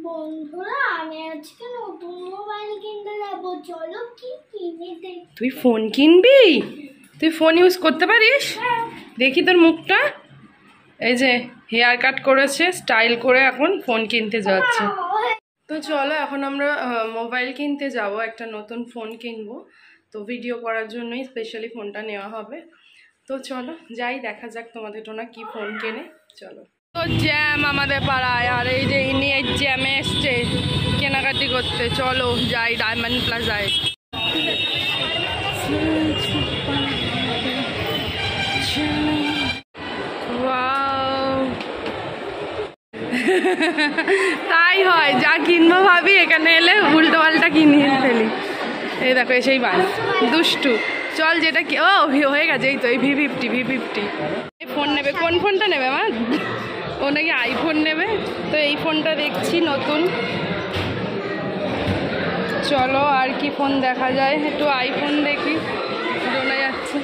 বন্ধুরা আমি আজকে নতুন মোবাইল কিনতে যাব, চলো কি কিনে দেখ। তুই ফোন কিনবি? তুই ফোন ইউজ করতে পারিস? দেখি তোর মুখটা। এই যে হেয়ার কাট করেছে, স্টাইল করে এখন ফোন কিনতে যাচ্ছে। তো চলো এখন আমরা মোবাইল কিনতে যাব, একটা নতুন ফোন কিনবো। তো ভিডিও করার জন্যই স্পেশালি ফোনটা নেওয়া হবে। তো চলো যাই, দেখা যাক তোমাদের টোনা কি ফোন কেনে। চলো। তো জ্যাম আমাদের পাড়ায়, আর এই যে ইনি এই জ্যামে এসছে কেনাকাটি করতে। চলো যাই ডায়মন্ড প্লাজায়। তাই হয়, যা কিনবো ভাবি এখানে এলে উল্টো পাল্টা কিনিয়ে ফেলি। এই দেখো এসেই বাস দুষ্টু। চল যেটা কি ও হয়ে গেছে, এই তো এই V50 এই ফোন নেবে। কোন ফোনটা নেবে আমার? ও নাকি আইফোন নেবে। তো এই ফোনটা দেখছি নতুন। চলো আর কি ফোন দেখা যায়, একটু আইফোন দেখি। শোনা যাচ্ছে।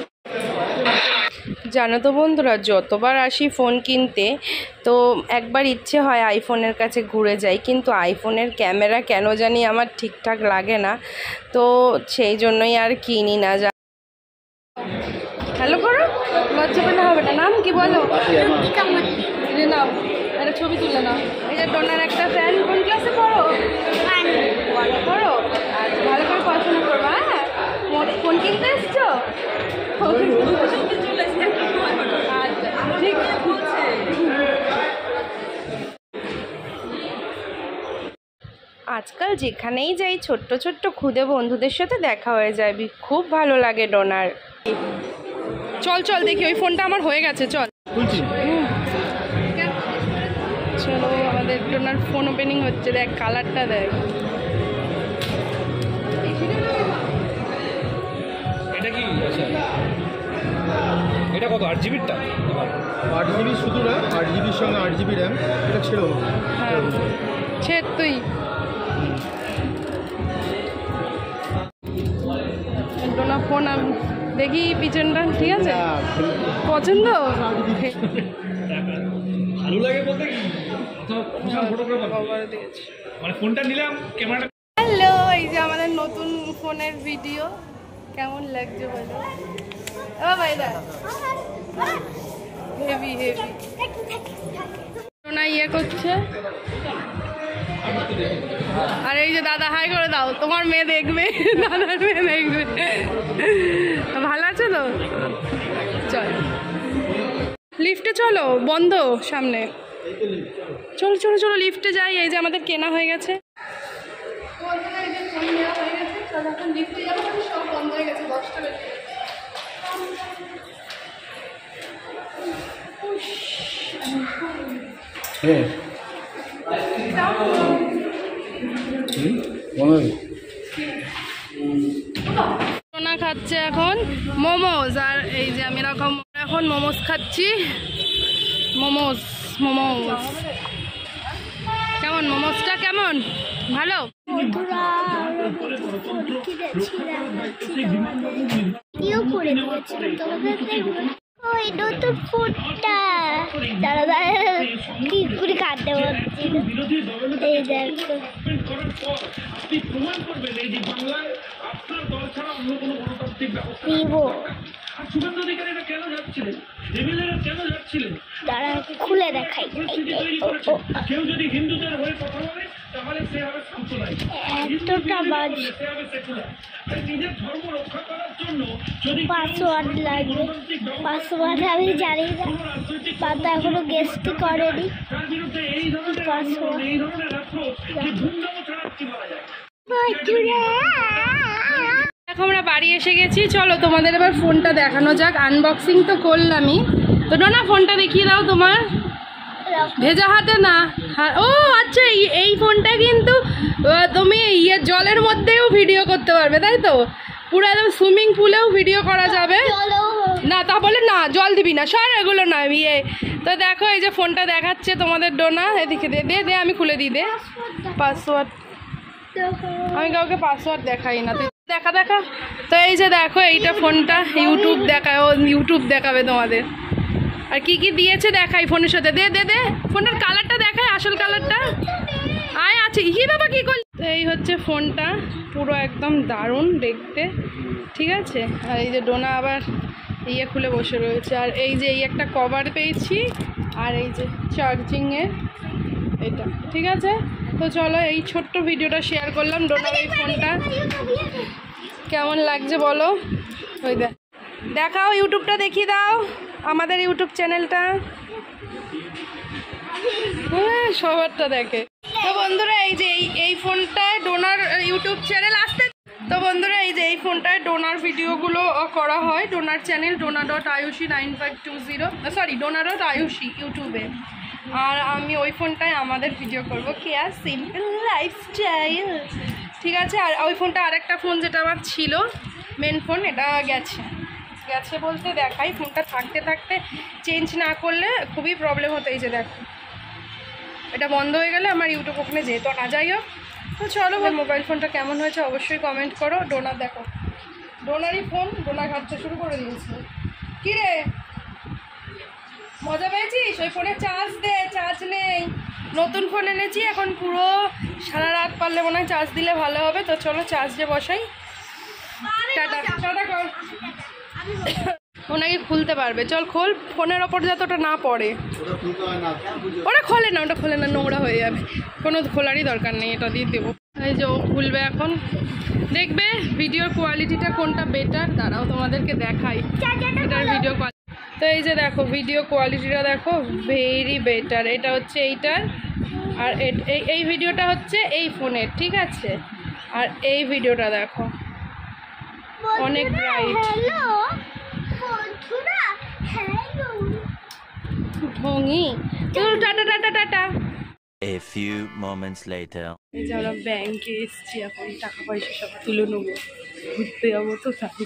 জানো তো বন্ধুরা, যতবার আসি ফোন কিনতে তো একবার ইচ্ছে হয় আইফোনের কাছে ঘুরে যাই, কিন্তু আইফোনের ক্যামেরা কেন জানি আমার ঠিকঠাক লাগে না, তো সেই জন্যই আর কিনি না। হ্যালো করো, লজ্জা পেলে হবে না। নাম কি বলো? নাও একটা ছবি তুলে নাও। এই যে টোনার একটা ফ্যান। কোন ক্লাসে পড়ো? ওয়ানে পড়ো। আচ্ছা ভালো করে পড়াশোনা করবো। হ্যাঁ, ফোন কিনতে এসছো? আজকাল যেখানেই যাই ছোট্ট ছোট্ট খুদে বন্ধুদের সাথে দেখা হয়ে যায়, খুব ভালো লাগে ডোনার। চল চল দেখি, ওই ফোনটা আমার হয়ে গেছে। চল চলো, আমাদের ডোনার ফোন ওপেনিং হচ্ছে। দেখ কালারটা দেখ। এটা কি? আচ্ছা এটা কত? 8 জিবিটা? 8 জিবি শুধু না, 8 জিবির সঙ্গে 8 জিবি র্যাম। এটা ছেড়ো। হ্যাঁ ছেড় তুই। ডোনা ফোন দেখি পিছনটা ঠিক আছে? পছন্দ? ভালো লাগে বলতে কি, মানে ফোনটা নিলাম ক্যামেরাটা। হ্যালো, এই যে আমাদের নতুন ফোনের ভিডিও। কেমন লাগছে বলো? ও ভাই দা হেভি হেভি। ডোনা ইয়ে করছে। আর এই যে দাদা হাই করে দাও, তোমার মেয়ে দেখবে, দাদার মেয়ে দেখবে। ভালো আছে তো? চল লিফটে চলো, বন্ধ সামনে। চলো চলো চলো লিফটে যাই। এই যে আমাদের কেনা হয়ে গেছে। সব বন্ধ হয়ে গেছে, 10টা বেজে। সোনা খাচ্ছে এখন মোমোজ, আর এই যে আমি এখন মোমোজ খাচ্ছি। মোমোজ কেমন? মোমোজটা কেমন? ভালো? বন্ধুরা করে দিয়েছিল তোমাদের দেখবে। ওই নতুন ফোনটা দাঁড়া দাঁড়া কি করে কাটতে পারছিল। এই দেখো ভিভো। দাঁড়া খুলে দেখাই। এতটা বাজ পাসওয়ার্ড লাগবে। পাসওয়ার্ড আমি জানি না, পাতা এখনো গেস্ট করেনি পাসওয়ার্ড। দেখো আমরা বাড়ি এসে গেছি। চলো তোমাদের এবার ফোনটা দেখানো যাক। আনবক্সিং তো করলামই। তো না ফোনটা দেখিয়ে দাও তোমার। ভেজা হাতে না। হ্যাঁ ও আচ্ছা, এই ফোনটা কিন্তু তুমি জলের মধ্যেও ভিডিও করতে পারবে, তাই তো? পুরো একদম সুইমিং পুলেও ভিডিও করা যাবে না। তা বলে না জল দিবি না, সর এগুলো না ইয়ে। তো দেখো এই যে ফোনটা দেখাচ্ছে তোমাদের ডোনা। এদিকে দে দে দে, আমি খুলে দিই। দে পাসওয়ার্ড। আমি কাউকে পাসওয়ার্ড দেখাই না। দেখা দেখা। তো এই যে দেখো এইটা ফোনটা ইউটিউব দেখায়, ও ইউটিউব দেখাবে তোমাদের। আর কি কি দিয়েছে দেখাই ফোনের সাথে। দে দে দে, ফোনের কালারটা দেখায়, আসল কালারটা। আয় আছে কি করলি? তো এই হচ্ছে ফোনটা, পুরো একদম দারুণ দেখতে, ঠিক আছে। আর এই যে ডোনা আবার ইয়ে খুলে বসে রয়েছে। আর এই যে এই একটা কভার পেয়েছি, আর এই যে চার্জিংয়ের এটা, ঠিক আছে। তো চলো এই ছোট্ট ভিডিওটা শেয়ার করলাম ডোনার এই ফোনটা। কেমন লাগছে বলো? ওই দেখাও, ইউটিউবটা দেখিয়ে দাও, আমাদের ইউটিউব চ্যানেলটা। হ্যাঁ, সবারটা দেখে। তো বন্ধুরা এই যে এই ফোনটায় ডোনার ইউটিউব চ্যানেল আসতে, তো বন্ধুরা এই যে এই ফোনটায় ডোনার ভিডিওগুলো করা হয়, donor channel dona.ayushi9520, sorry dona.ayushi ইউটিউবে। আর আমি ওই ফোনটায় আমাদের ভিডিও করব, কেয়া সিম্পল লাইফস্টাইল, ঠিক আছে। আর ওই ফোনটা আরেকটা ফোন যেটা আমার ছিল মেন ফোন, এটা গেছে বলতে দেখাই, ফোনটা থাকতে থাকতে চেঞ্জ না করলে খুবই প্রবলেম হতো। এই যে দেখো, এটা বন্ধ হয়ে গেলে আমার ইউটিউব ওখানে যেত না। যাই হোক, তো চলো, মোবাইল ফোনটা কেমন হয়েছে অবশ্যই কমেন্ট করো। ডোনা দেখো, ডোনারই ফোন, ডোনা ঘাটতে শুরু করে দিয়েছে। কী রে, মজা পেয়েছিস? ওই ফোনে চার্জ দে, চার্জ নেই। নতুন ফোন এনেছি, এখন পুরো সারা রাত পারলে মনে হয় চার্জ দিলে ভালো হবে। তো চলো চার্জে বসাই। টাটা টাটা কর। ওনাকে খুলতে পারবে, চল খোল, ফোনের ওপর যাতে ওটা না পড়ে। ওটা খোলে না, নোংরা হয়ে যাবে। কোনো খোলারই দরকার নেই, এটা দিয়ে দেবো। এই যে ও খুলবে এখন, দেখবে ভিডিওর কোয়ালিটিটা কোনটা বেটার। দাঁড়াও তোমাদেরকে দেখাই এটার ভিডিও কোয়ালিটি। তো এই যে দেখো ভিডিও কোয়ালিটিটা দেখো, ভেরি বেটার। এটা হচ্ছে এইটার, আর এই ভিডিওটা হচ্ছে এই ফোনের, ঠিক আছে। আর এই ভিডিওটা দেখো, অনেক ব্রাইট। ঢঙি, চল tata tata tata. A few moments later. এই যে আমরা ব্যাংকে এসছি, এখন টাকা পয়সা সব তুলে নেবো, ঘুরতে যাবো তো তাই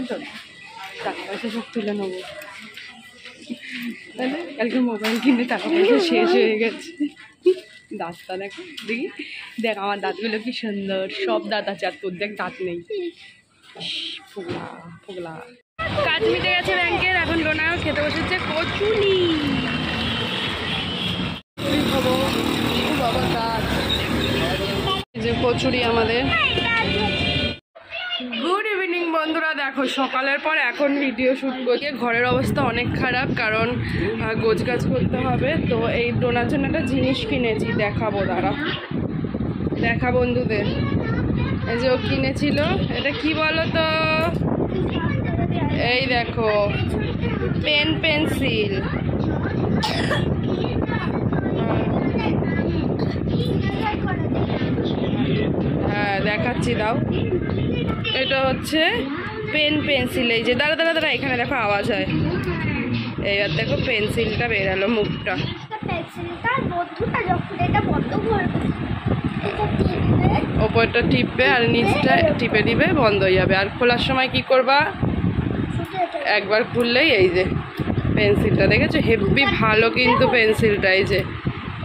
তো টাকা পয়সা সব তুলে নেবো। তাহলে কালকে মোবাইল কিনে টাকা পয়সা শেষ হয়ে গেছে। দাঁতটা দেখো, দেখ আমার দাঁতগুলো কি সুন্দর, সব দাঁত আছে, আর তোর দেখ দাঁত নেই। ফোগলা কাজ মিটে গেছে ব্যাংকের, এখন ডোনাও খেতে বসেছে কচুরি। যে কচুরি আমাদের। গুড ইভিনিং বন্ধুরা, দেখো সকালের পর এখন ভিডিও শ্যুট করছি। ঘরের অবস্থা অনেক খারাপ, কারণ গোছগাছ করতে হবে। তো এই ডোনার জন্য একটা জিনিস কিনেছি, দেখাবো, দাঁড়া দেখা বন্ধুদের। এই যে ও কিনেছিল, এটা কি বলো তো, এই দেখো পেন্সিল। হ্যাঁ দেখাচ্ছি, দাও। এটা হচ্ছে পেন্সিল। এই যে দাঁড়া, এখানে দেখো আওয়াজ হয়। এইবার দেখো পেন্সিলটা বেরালো, মুখটা। ওপরটা টিপবে আর নিচটা টিপে দিবে, বন্ধ হয়ে যাবে। আর খোলার সময় কি করবা, একবার খুললেই এই যে পেন্সিলটা, দেখেছো হেভি ভালো কিন্তু পেন্সিলটা, এই যে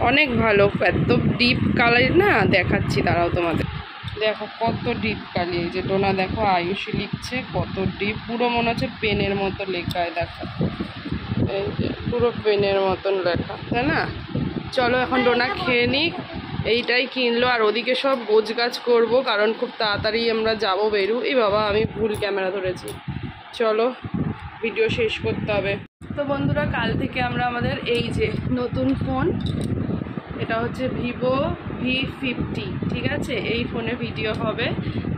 অনেক ভালো, এত ডিপ কালার না, দেখাচ্ছি দাঁড়াও তোমাদের। দেখো কত ডিপ কালি, এই যে ডোনা দেখো আয়ুষী লিখছে, কত ডিপ, পুরো মনে হচ্ছে পেনের মতো লেখায়। দেখো এই যে পুরো পেনের মতন লেখা, তাই না। চলো এখন ডোনা খেয়ে নিক, এইটাই কিনলো। আর ওদিকে সব গোছগাছ করবো, কারণ খুব তাড়াতাড়ি আমরা যাবো বেরু। এই বাবা, আমি ভুল ক্যামেরা ধরেছি, চলো ভিডিও শেষ করতে হবে। তো বন্ধুরা, কাল থেকে আমরা আমাদের এই যে নতুন ফোন, এটা হচ্ছে ভিভো V50, ঠিক আছে। এই ফোনে ভিডিও হবে,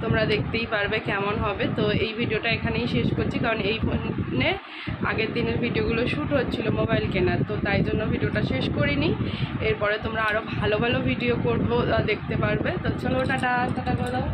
তোমরা দেখতেই পারবে কেমন হবে। তো এই ভিডিওটা এখানেই শেষ করছি, কারণ এই ফোনে আগের দিনের ভিডিওগুলো শ্যুট হচ্ছিলো মোবাইল কেনার, তো তাই জন্য ভিডিওটা শেষ করিনি। এরপরে তোমরা আরও ভালো ভালো ভিডিও করবো, দেখতে পারবে। তো চলো টাটা টাটা করে দাও।